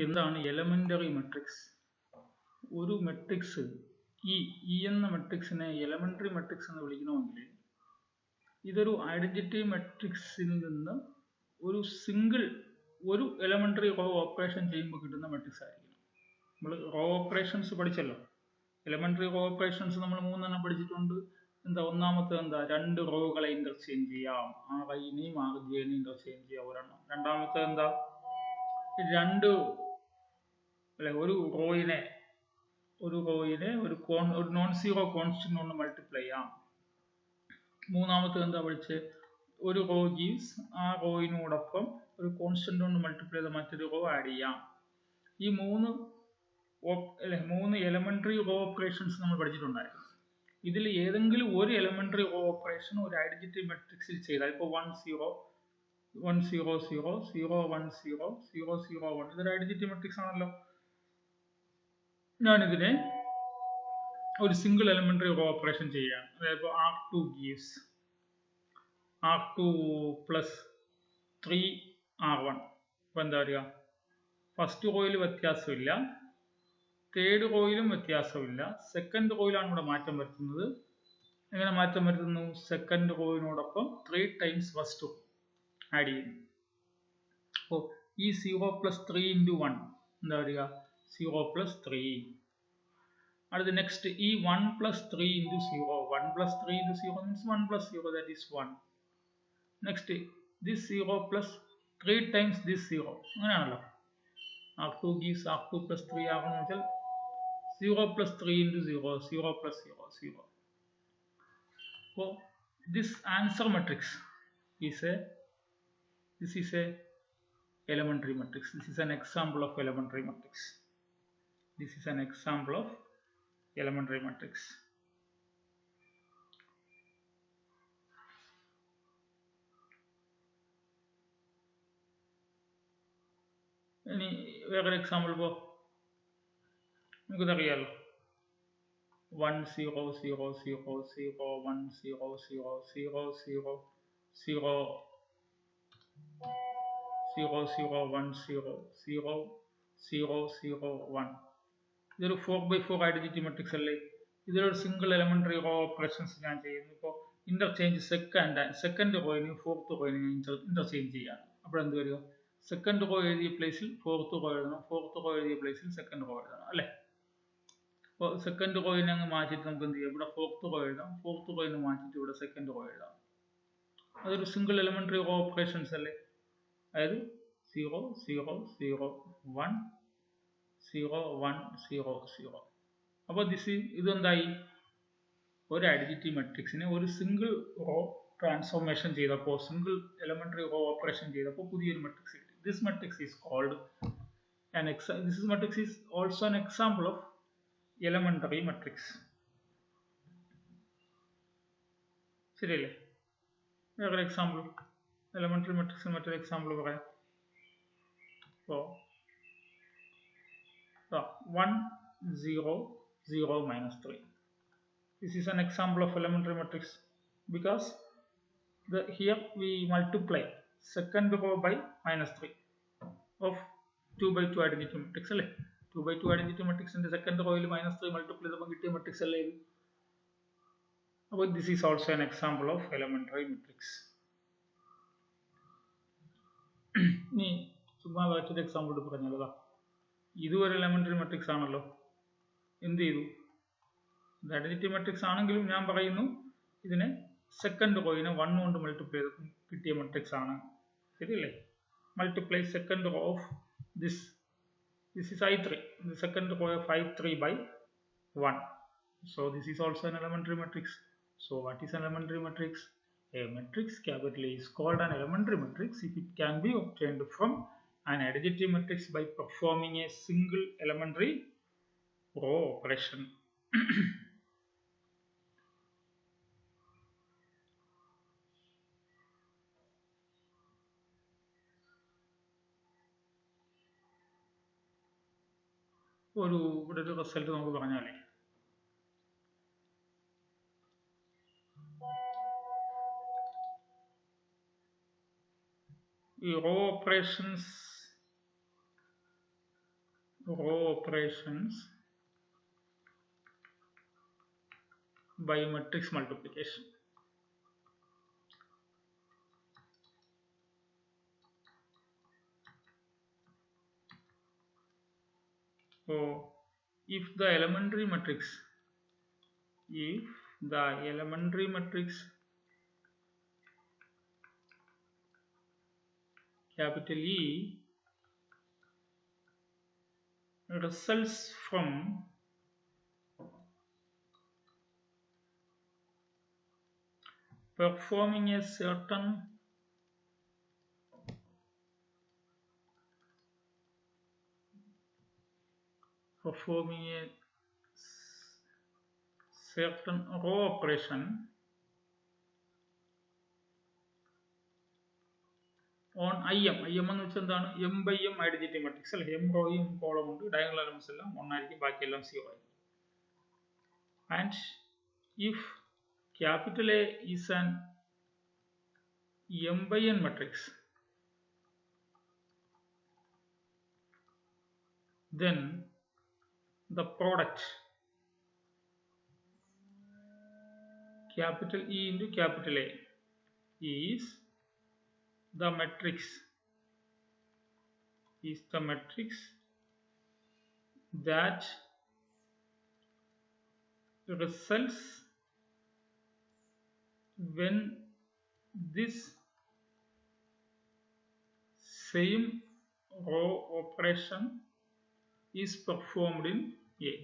എന്താണ് elementary matrix? ഒരു matrix ഈ എന്ന മെട്രിക്സിനെ എലമെന്ററി മെട്രിക്സ് എന്ന് വിളിക്കണമെങ്കിൽ ഇതൊരു ഐഡന്റിറ്റി മെട്രിക്സിൽ നിന്ന് ഒരു എലമെന്ററി റോ ഓപ്പറേഷൻ ചെയ്യുമ്പോൾ കിട്ടുന്ന മെട്രിക്സ് ആയിരിക്കും. നമ്മൾ റോ ഓപ്പറേഷൻസ് പഠിച്ചല്ലോ. എലമെന്ററി റോ ഓപ്പറേഷൻസ് നമ്മൾ 3 പഠിച്ചിട്ടുണ്ട്. ഒന്നാമത്തെ രണ്ട് റോകളെ ഇന്റർചേഞ്ച് ചെയ്യാം, RIനെയും RJനെയും ഇന്റർചേഞ്ച് ചെയ്യാം ഒരെണ്ണം. രണ്ടാമത്തെ ഒരു റോയിനെ ഒരു നോൺ സീറോ കോൺസ്റ്റന്റ് കൊണ്ട് മൾട്ടിപ്ലൈ ചെയ്യാം. മൂന്നാമത്തെ പഠിച്ച് ഒരു റോ ഗീവ്സ് ആ റോയിനോടൊപ്പം ഒരു കോൺസ്റ്റന്റ് കൊണ്ട് മൾട്ടിപ്ലൈ ചെയ്ത മറ്റൊരു റോ ആഡ് ചെയ്യാം. ഈ മൂന്ന് എലമെന്ററി റോ ഓപ്പറേഷൻസ് നമ്മൾ പഠിച്ചിട്ടുണ്ടായിരുന്നു. ഇതിൽ ഏതെങ്കിലും ഒരു എലമെന്ററി റോ ഓപ്പറേഷൻ ഒരു ഐഡന്റിറ്റി മെട്രിക്സിൽ ചെയ്താൽ, ഇപ്പോൾ 1 0 1 0 0 0 1 0 0 0 1 ഇതൊരു ഐഡന്റിറ്റി മെട്രിക്സ് ആണല്ലോ. ഞാനിതിനെ ഒരു സിംഗിൾ എലമെന്ററി റോ ഓപ്പറേഷൻ ചെയ്യുകയാണ്. അതായത് R2 gives R2 plus 3R1. അപ്പോൾ എന്താ പറയുക, ഫസ്റ്റ് റോയിൽ വ്യത്യാസമില്ല, തേർഡ് റോയിലും വ്യത്യാസമില്ല, സെക്കൻഡ് റോയിലാണ് ഇവിടെ മാറ്റം വരുത്തുന്നത്. എങ്ങനെ മാറ്റം വരുത്തുന്നു? സെക്കൻഡ് റോയിനോടൊപ്പം 3 times ഫസ്റ്റ് റോ ആഡ് ചെയ്യുന്നു. അപ്പോൾ ഈ 0 plus 3 into 1 എന്താ പറയുക, 0 plus 3. അടുത്ത നെക്സ്റ്റ് ഈ 1 plus 3 into 0, 1 plus 3 into 0 means 1 plus 0, that is 1. Next this 0 plus 3 times this 0, അങ്ങനെയാണല്ലോ. R2 gives R2 plus 3R1 എന്ന് വെച്ചാൽ 0 plus 3 into 0, 0 plus 0, 0. So this answer matrix is a elementary matrix. This is an example of elementary matrix. This is an example of elementary matrix. ഇനി വേറൊരു example ഇപ്പോൾ നമുക്കിതറിയാമല്ലോ. 1 0 0 0 0 1 0 0 0 0 0 0 0 1 0 0 0 0 1. ഇതൊരു 4x4 identity matrix അല്ലേ? ഇതിലൊരു single elementary row operations ഞാൻ ചെയ്യുന്നു. ഇപ്പോൾ interchange second റോയിന് fourth റോയിന് interchange ചെയ്യാണ്. അപ്പോൾ എന്ത് വരിക, സെക്കൻഡ് റോ എഴുതിയ പ്ലേസിൽ ഫോർത്ത് റോ എഴുതണം, ഫോർത്ത് റോ എഴുതിയ പ്ലേസിൽ സെക്കൻഡ് റോ എഴുതണം അല്ലേ? അപ്പോൾ സെക്കൻഡ് റോയിനെ അങ്ങ് മാറ്റിയിട്ട് നമുക്ക് എന്ത് ചെയ്യാം, ഇവിടെ ഫോർത്ത് റോ എഴുതാം, ഫോർത്ത് റോയിനെ മാറ്റിയിട്ട് ഇവിടെ സെക്കൻഡ് റോ എഴുതാം. അതൊരു സിംഗിൾ എലമെന്ററി റോ ഓപ്പറേഷൻസ് അല്ലേ? അതായത് 0 0 0 1 0 1 0 0. അപ്പോൾ ഇതെന്തായി, ഒരു ഐഡന്റിറ്റി മെട്രിക്സിനെ ഒരു സിംഗിൾ റോ ട്രാൻസ്ഫോർമേഷൻ ചെയ്തപ്പോൾ, സിംഗിൾ എലമെന്ററി റോ ഓപ്പറേഷൻ ചെയ്തപ്പോൾ പുതിയൊരു മെട്രിക്സ് കിട്ടി. This matrix is called this matrix is also an example of elementary matrix. ശരിയല്ലേ? വേറൊരു എക്സാമ്പിൾ എലമെന്ററി മെട്രിക്സിന് മറ്റൊരു എക്സാമ്പിൾ പറയാം. അപ്പോൾ 1 0 0 minus 3. This is an example of elementary matrix because here we multiply second row by minus 3 of 2 by 2 identity matrix അല്ലേ? 2 by 2 identity matrix ന്റെ second റോയിൽ minus 3 multiply ചെയ്തപ്പോൾ കിട്ടിയ matrix അല്ലേ ഇത്? അപ്പോൾ this is also an example of elementary matrix. ഇനി ചുമ്മാ മറ്റൊരു എക്സാമ്പിൾ പറഞ്ഞല്ലോ. ഇതും ഒരു എലമെന്ററി മെട്രിക്സ് ആണല്ലോ. എന്ത് ചെയ്തു, ഇത് ഐഡന്റിറ്റി മെട്രിക്സ് ആണെങ്കിലും ഞാൻ പറയുന്നു ഇതിനെ സെക്കൻഡ് റോയിനെ 1 കൊണ്ട് മൾട്ടിപ്ലൈ ചെയ്ത് കിട്ടിയ മെട്രിക്സ് ആണ്. ശരിയല്ലേ? Multiply second row of this is I3, the second row of I3 by 1. So this is also an elementary matrix. So what is an elementary matrix? A matrix capital A is called an elementary matrix if it can be obtained from an identity matrix by performing a single elementary row operation. ഇവിടെ ഒരു result നമുക്ക് പറഞ്ഞാലേ, ഈ raw operations row operations by matrix multiplication. So if the elementary matrix capital E results from performing a certain row operation on IM. IM എന്ന് വെച്ചാൽ എന്താണ്? M by M identity matrix അല്ലേ? M row M column ഉണ്ട്, diagonal elements എല്ലാം ഒന്നായിരിക്കും, ബാക്കിയെല്ലാം 0 ആയിരിക്കും. And if capital A is an M by N matrix, then the product capital E into capital A is the matrix that results when this same row operation is performed in A.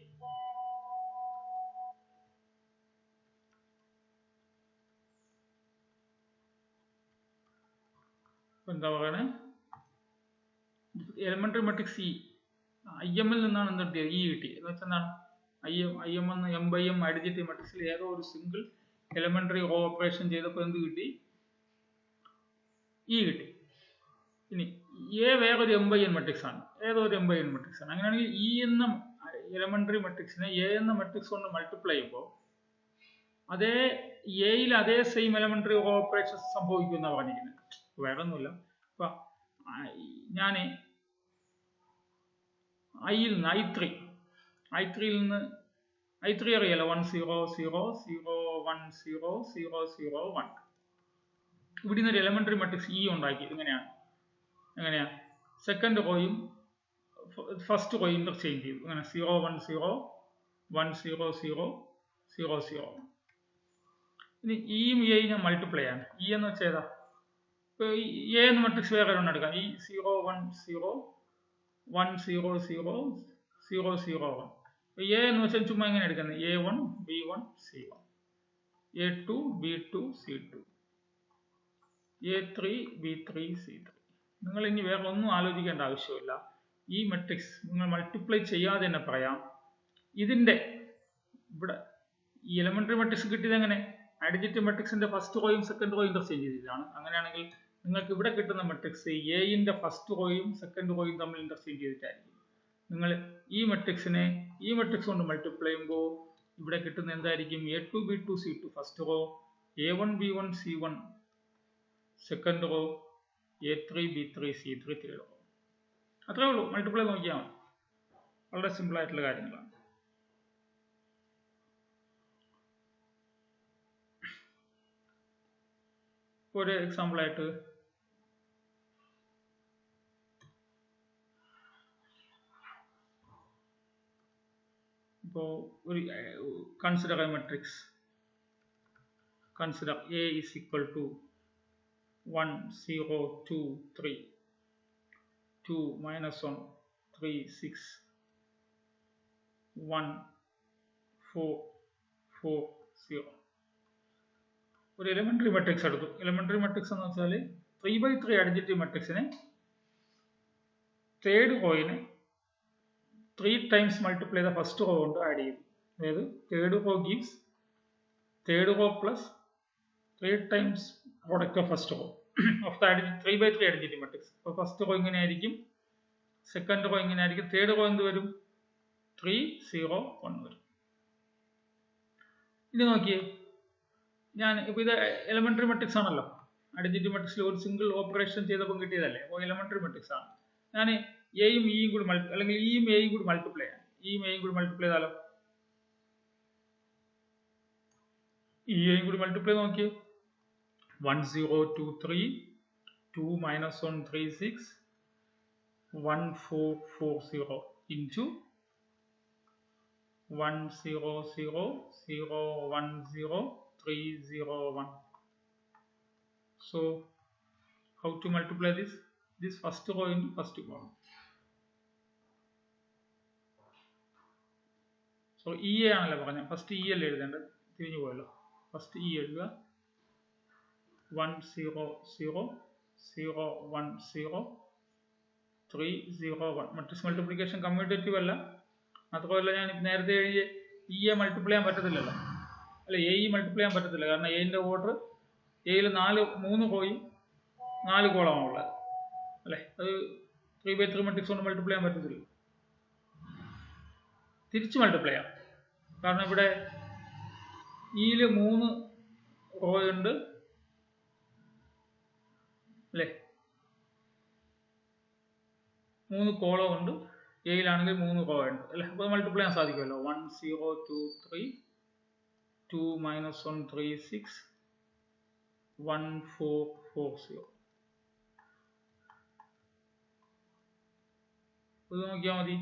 എന്താ പറയണേ? Elementary matrix E IM ൽ നിന്നാണ് എന്ത് കിട്ടിയത്? E കിട്ടി. എന്ന് വെച്ചാൽ എന്താണ്? IM എന്ന M by M ഐഡന്റിറ്റി മെട്രിക്സിൽ ഏതോ ഒരു സിംഗിൾ എലമെന്ററി റോ ഓപ്പറേഷൻ ചെയ്തപ്പോൾ എന്ത് കിട്ടി? ഇ കിട്ടി. ഇനി എ വേറൊരു M by N മെട്രിക്സ് ആണ്, ഏതോ ഒരു M by N മെട്രിക്സ് ആണ്. അങ്ങനെയാണെങ്കിൽ ഇ എന്ന എലമെന്ററി മെട്രിക്സിനെ എ എന്ന മെട്രിക്സ് കൊണ്ട് മൾട്ടിപ്ലൈ ചെയ്യുമ്പോൾ അതേ എയിൽ അതേ സെയിം എലമെന്ററി റോ ഓപ്പറേഷൻ സംഭവിക്കും എന്നാണ് പറഞ്ഞിരിക്കുന്നത്. വേറെ ഒന്നുമില്ല. ഇപ്പൊ ഞാൻ ഐയിൽ നിന്ന് I3യിൽ നിന്ന് I3 അറിയാലോ, 1 0 0 0 1 0 0 0 1. ഇവിടെ നിന്ന് ഒരു എലമെന്ററി മെട്രിക്സ് ഇ ഉണ്ടാക്കി. എങ്ങനെയാ സെക്കൻഡ് റോയും ഫസ്റ്റ് റോയും ഇന്റർചേഞ്ച് ചെയ്തു. അങ്ങനെ 0 1 0 1 0 0 0 0. ഇനി ഇയും എയും ഞാൻ മൾട്ടിപ്ലൈ ആണ്. ഇ എന്ന് വെച്ചാൽ ഏതാ? എ എന്ന മെട്രിക്സ് വേറെ ഒരെണ്ണം എടുക്കാം. ഈ 0 1 0 1 0 0 0 0 1. എ എന്ന് വെച്ചാൽ ചുമ്മാ എങ്ങനെ എടുക്കുന്നത്? A1 B1 C1, A2 B2 C2, A3 B3 C3. നിങ്ങൾ ഇനി വേറെ ഒന്നും ആലോചിക്കേണ്ട ആവശ്യമില്ല. ഈ മെട്രിക്സ് നിങ്ങൾ മൾട്ടിപ്ലൈ ചെയ്യാതെ തന്നെ പറയാം. ഇതിന്റെ ഇവിടെ ഈ എലമെന്ററി മെട്രിക്സ് കിട്ടിയത് എങ്ങനെ? ഐഡന്റിറ്റി മെട്രിക്സിന്റെ ഫസ്റ്റ് റോയും സെക്കൻഡ് റോയും ഇന്റർചേഞ്ച് ചെയ്തിട്ടാണ്. അങ്ങനെയാണെങ്കിൽ നിങ്ങൾക്ക് ഇവിടെ കിട്ടുന്ന മെട്രിക്സ് എയുടെ ഫസ്റ്റ് റോയും സെക്കൻഡ് റോയും തമ്മിൽ ഇന്റർചേഞ്ച് ചെയ്തിട്ടായിരിക്കും. നിങ്ങൾ ഈ മെട്രിക്സിനെ ഈ മെട്രിക്സ് കൊണ്ട് മൾട്ടിപ്ലൈ ചെയ്യുമ്പോൾ ഇവിടെ കിട്ടുന്ന എന്തായിരിക്കും? A2 B2 C2 first row, A1 B1 C1 second row, A3 B3 C3 third row. അത്രേ ഉള്ളൂ. മൾട്ടിപ്ലൈ നോക്കിയാൽ മതി. വളരെ സിമ്പിൾ ആയിട്ടുള്ള കാര്യങ്ങളാണ്. ഒരു എക്സാമ്പിൾ ആയിട്ട് ഇപ്പോൾ ഒരു consider A matrix. Consider A is equal to 1 0 2 3 2 minus 1 3 6 1 4 4 0. ഒരു എലിമെന്ററി മെട്രിക്സ് എടുത്തു. എലിമെന്ററി മെട്രിക്സ് എന്ന് വെച്ചാൽ 3x3 ഐഡന്റിറ്റി മെട്രിക്സിനെ തേർഡ് റോയിനെ 3 times മൾട്ടിപ്ലൈ ചെയ്ത ഫസ്റ്റ് റോ കൊണ്ട് ആഡ് ചെയ്തു. അതായത് third row gives third row plus 3 times product of first row of the 3x3 identity matrix. അപ്പോൾ ഫസ്റ്റ് റോ ഇങ്ങനെ ആയിരിക്കും, സെക്കൻഡ് റോ ഇങ്ങനെ ആയിരിക്കും, തേർഡ് റോ എന്ത് വരും? 3 0 1 വരും. ഇനി നോക്കിയേ, ഞാൻ ഇപ്പോൾ ഇത് എലമെന്ററി മെട്രിക്സ് ആണല്ലോ. ഐഡന്റിറ്റി മെട്രിക്സിൽ ഒരു സിംഗിൾ ഓപ്പറേഷൻ ചെയ്തപ്പോൾ കിട്ടിയതല്ലേ, അപ്പോൾ എലമെന്ററി മെട്രിക്സ് ആണ്. ഞാൻ എയും ഇയും കൂടി അല്ലെങ്കിൽ ഇയും എയും കൂടി മൾട്ടിപ്ലൈ ചെയ്യാം. ഇയും എയും കൂടി മൾട്ടിപ്ലൈ ചെയ്താലോ? ഇയും കൂടി മൾട്ടിപ്ലൈ നോക്കിയേ. 1023 2 minus 136 1440 into 100010301. So how to multiply this? This first row into first column. So EA ആണല്ലോ പറഞ്ഞത്. ഫസ്റ്റ് ഇ അല്ലേ എഴുതേണ്ടത്? തിരിഞ്ഞു പോയല്ലോ. ഫസ്റ്റ് ഇ എഴുതുക. 100010301. മൾട്ടിപ്സ് മൾട്ടിപ്ലിക്കേഷൻ കമ്മ്യൂട്ടേറ്റീവ് അല്ല. അതുപോലെ ഞാൻ നേരത്തെ എഴുതിയ ഇയെ മൾട്ടിപ്ലൈ ചെയ്യാൻ പറ്റത്തില്ലല്ലോ, അല്ല എ മൾട്ടിപ്ലൈ ചെയ്യാൻ പറ്റത്തില്ല. കാരണം എന്റെ ഓർഡർ എയിൽ 3 റോയും 4 കോളമാണ് ഉള്ളത് അല്ലേ. അത് 3/3 മൾട്ടിപ്സ് കൊണ്ട് മൾട്ടിപ്ലൈ ചെയ്യാൻ പറ്റത്തില്ല. തിരിച്ച് മൾട്ടിപ്ലൈ ചെയ്യാം. കാരണം ഇവിടെ ഇയിൽ 3 റോ ഉണ്ട് അല്ലേ, 3 കോളം ഉണ്ട്. എയിലാണെങ്കിൽ 3 റോ ഉണ്ട് അല്ലെ. അപ്പോൾ മൾട്ടിപ്ലൈ ചെയ്യാൻ സാധിക്കുമല്ലോ. 1023 2 minus 136 1440. ഇത് നോക്കിയാൽ മതി.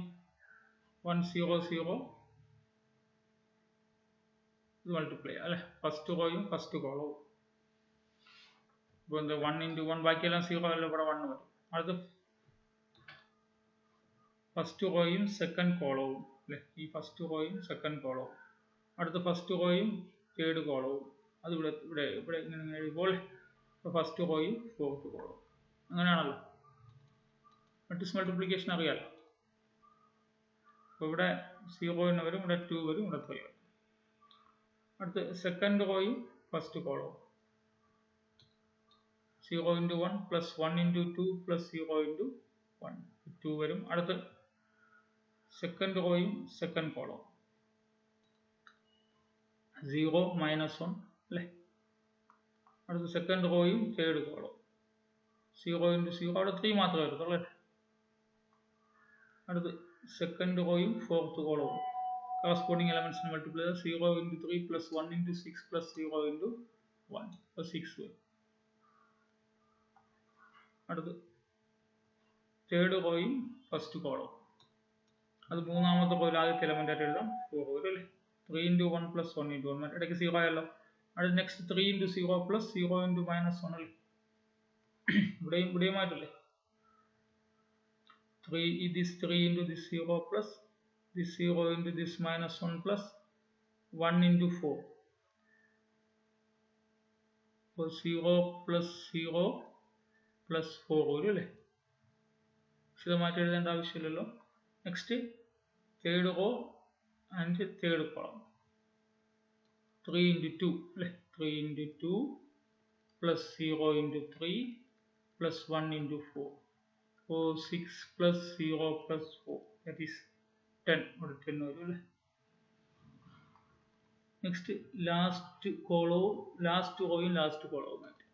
100 ഇത് മൾട്ടിപ്ലൈ ചെയ്യാം അല്ലെ. ഫസ്റ്റ് റോയും ഫസ്റ്റ് കോളവും. ഇപ്പോൾ എന്താ 1 into 1, ബാക്കിയെല്ലാം 0 അല്ല, ഇവിടെ 1 വരും. അടുത്ത് ഫസ്റ്റ് റോയും സെക്കൻഡ് കോളവും അല്ലെ. ഈ ഫസ്റ്റ് റോയും സെക്കൻഡ് കോളവും. അടുത്ത ഫസ്റ്റ് റോയും തേർഡ് കോളവും. അത് ഇവിടെ ഇവിടെ ഇവിടെ ഇങ്ങനെ എഴുതുമ്പോൾ ഫസ്റ്റ് റോയും ഫോർത്ത് കോളവും. അങ്ങനെയാണല്ലോ മൾട്ടിപ്സ് മൾട്ടിപ്ലിക്കേഷൻ അറിയാലോ. അപ്പോൾ ഇവിടെ 0 വരും, ഇവിടെ 2 വരും, ഇവിടെ 3 വരും. അടുത്ത് second റോയും first കോളവും. 0 into 1 plus 1 into 2 plus 0 into 1 2 വരും. അടുത്ത് സെക്കൻഡ് റോയും സെക്കൻഡ് കോളവും. 0 minus 1 അല്ലേ. അടുത്ത് സെക്കൻഡ് റോയും തേർഡ് കോളവും. 0 into 0, അവിടെ 3 മാത്രമേ വരത്തുള്ളൂ അല്ലേ. അടുത്ത് സെക്കൻഡ് റോയും ഫോർത്ത് കോളവും. കറസ്പോണ്ടിങ് എലമെന്റ്സിന് മൾട്ടിപ്ലൈ ചെയ്താൽ 0 into 3 plus 1 into 6 plus 0 into 1 അപ്പോൾ 6 വരും. അടുത്ത് തേർഡ് റോയും ഫസ്റ്റ് കോളവും. അത് മൂന്നാമത്തെ റോയിൽ ആദ്യത്തെ എലമെന്റ് ആയിട്ട് എഴുതാം. 4 വരും അല്ലേ. 3 into 1 plus 1 into 1, ഇടയ്ക്ക് 0 ആയല്ലോ. അടുത്ത് next 3 into 0 plus 0 into minus 1 അല്ലേ. ഇവിടെയുമായിട്ടല്ലേ. 3 into this 0 plus this 0 into this minus 1 plus 1 into 4. അപ്പോൾ 0 plus 0 plus 4 വരും അല്ലേ. വിശദമായിട്ട് എഴുതേണ്ട ആവശ്യമില്ലല്ലോ. Next third row and third column. 3 into 2 അല്ലേ. 3 into 2 plus 0 into 3 plus 1 into 4. So 6 plus 0 plus 4, that is 10. ഇവിടെ 10 വരും അല്ലേ. നെക്സ്റ്റ് ലാസ്റ്റ് കോളവും ലാസ്റ്റ് റോയും ലാസ്റ്റ് കോളവും ആയിട്ട്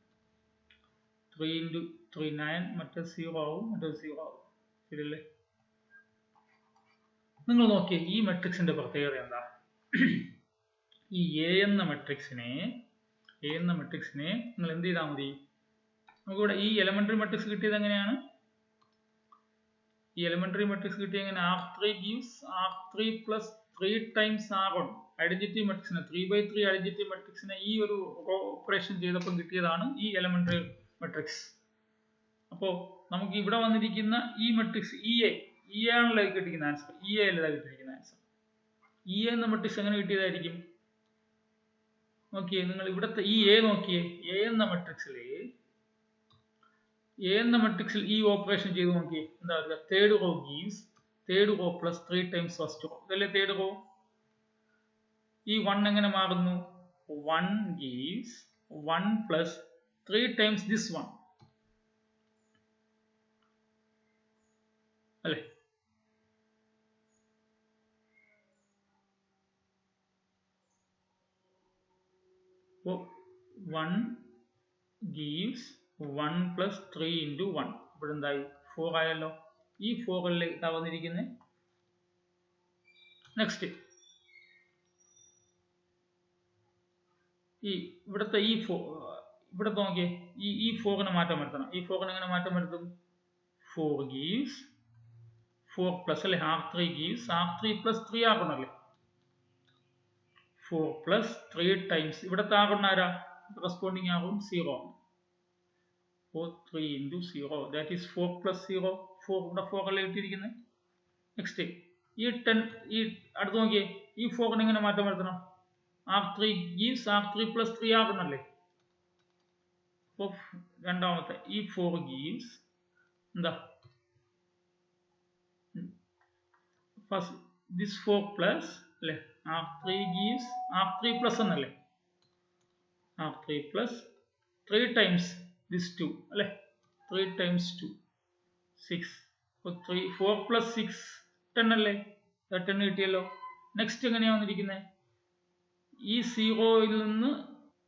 3 into 3 9, മറ്റേ 0 ആവും, മറ്റേ 0 ആവും. ശരിയല്ലേ. നിങ്ങൾ നോക്കിയേ ഈ മെട്രിക്സിന്റെ പ്രത്യേകത എന്താ? ഈ എ എന്ന മെട്രിക്സിനെ നിങ്ങൾ എന്ത് ചെയ്താൽ മതി? നമുക്കിവിടെ ഈ എലമെന്ററി മെട്രിക്സ് കിട്ടിയത് എങ്ങനെയാണ്? ഈ എലമെന്ററി മെട്രിക്സ് കിട്ടിയ എങ്ങനെ? R3 gives R3 plus 3 times R1. Identity മെട്രിക്സിനെ 3/3 ഐഡന്റിറ്റി മെട്രിക്സിനെ ഈ ഒരു ഓപ്പറേഷൻ ചെയ്തപ്പോൾ കിട്ടിയതാണ് ഈ എലമെന്ററി മെട്രിക്സ്. അപ്പോൾ നമുക്ക് ഇവിടെ വന്നിരിക്കുന്ന ഈ മെട്രിക്സ് ഇ ആണല്ലോ കിട്ടിയിരിക്കുന്ന ആൻസർ. ഇ അല്ല കിട്ടിയിരിക്കുന്ന ആൻസർ. ഇ എന്ന മെട്രിക്സ് എങ്ങനെ കിട്ടിയതായിരിക്കും? നോക്കിയേ നിങ്ങൾ ഇവിടുത്തെ ഈ എ നോക്കിയേ. എ എന്ന മെട്രിക്സിൽ ഈ ഓപ്പറേഷൻ ചെയ്ത് നോക്കിയേ. എന്താ പറയുക? Third row gives third row plus 3 times first raw. ഇതല്ലേ തേർഡ് റോ. ഈ 1 എങ്ങനെ മാറുന്നു? 1 gives 1 plus 3 times this 1 അല്ലേ. അപ്പോൾ 1 gives 1 plus 3 into 1. ഇവിടെ എന്തായി? 4 ആയല്ലോ. ഈ 4 ഇതാ വന്നിരിക്കുന്നത്. നെക്സ്റ്റ് ഈ ഇവിടുത്തെ ഈ ഇവിടെ നോക്കിയേ, ഈ 4നെ മാറ്റം വരുത്തണം. ഈ 4നെ എങ്ങനെ മാറ്റം വരുത്തും? 4 gives 4 പ്ലസ് അല്ലെ, R3 gives R3 plus 3 ആകണല്ലേ. 4 plus 3 times ഇവിടുത്തെ ആകുന്ന ആരാ? കറസ്പോണ്ടിങ് ആകും 0. 4 3 into 0 that is 4 plus 0. 4 ഇവിടെ 4 അല്ലേ ഇട്ടിരിക്കുന്നത്. നെക്സ്റ്റ് ഈ 10 ഈ അടുത്ത് നോക്കിയേ, ഈ 4നെ എങ്ങനെ മാറ്റം വരുത്തണം? R3 gives R3 plus 3 ആകുന്നല്ലേ. അപ്പോൾ രണ്ടാമത്തെ ഈ 4 gives എന്താ, ഫസ്റ്റ് this 4 plus അല്ലേ, R3 gives R3 plus എന്നല്ലേ, R3 plus 3 times this 2 അല്ലേ, 3 times 2 6. അപ്പോൾ 4 plus 6 10 അല്ലേ, 10 കിട്ടിയല്ലോ. നെക്സ്റ്റ് എങ്ങനെയാണ് വന്നിരിക്കുന്നത്? ഈ 0യിൽ നിന്ന്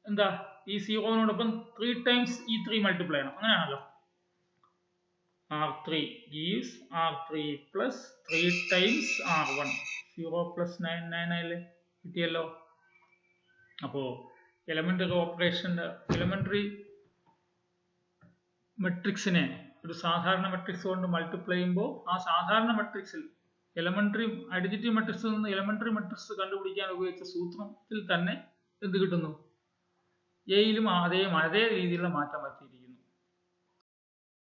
എന്താ, ഈ 0നോടൊപ്പം 3 ടൈംസ് ഈ 3 മൾട്ടിപ്ലൈ ചെയ്യണം, അങ്ങനെയാണല്ലോ. R3 gives R3 plus 3 times R1. 0 plus 9 9 അല്ലേ, കിട്ടിയല്ലോ. അപ്പോൾ എലമെന്ററി ഓപ്പറേഷന്റെ എലമെന്ററി മെട്രിക്സിനെ ഒരു സാധാരണ മെട്രിക്സ് കൊണ്ട് മൾട്ടിപ്ലൈ ചെയ്യുമ്പോൾ ആ സാധാരണ മെട്രിക്സിൽ എലമെന്ററി ഐഡന്റിറ്റി മെട്രിക്സിൽ നിന്ന് എലമെന്ററി മെട്രിക്സ് കണ്ടുപിടിക്കാൻ ഉപയോഗിച്ച സൂത്രത്തിൽ തന്നെ എന്ത് കിട്ടുന്നു? എയിലും അതേ രീതിയിലുള്ള മാറ്റം വരുത്തിയിരിക്കുന്നു.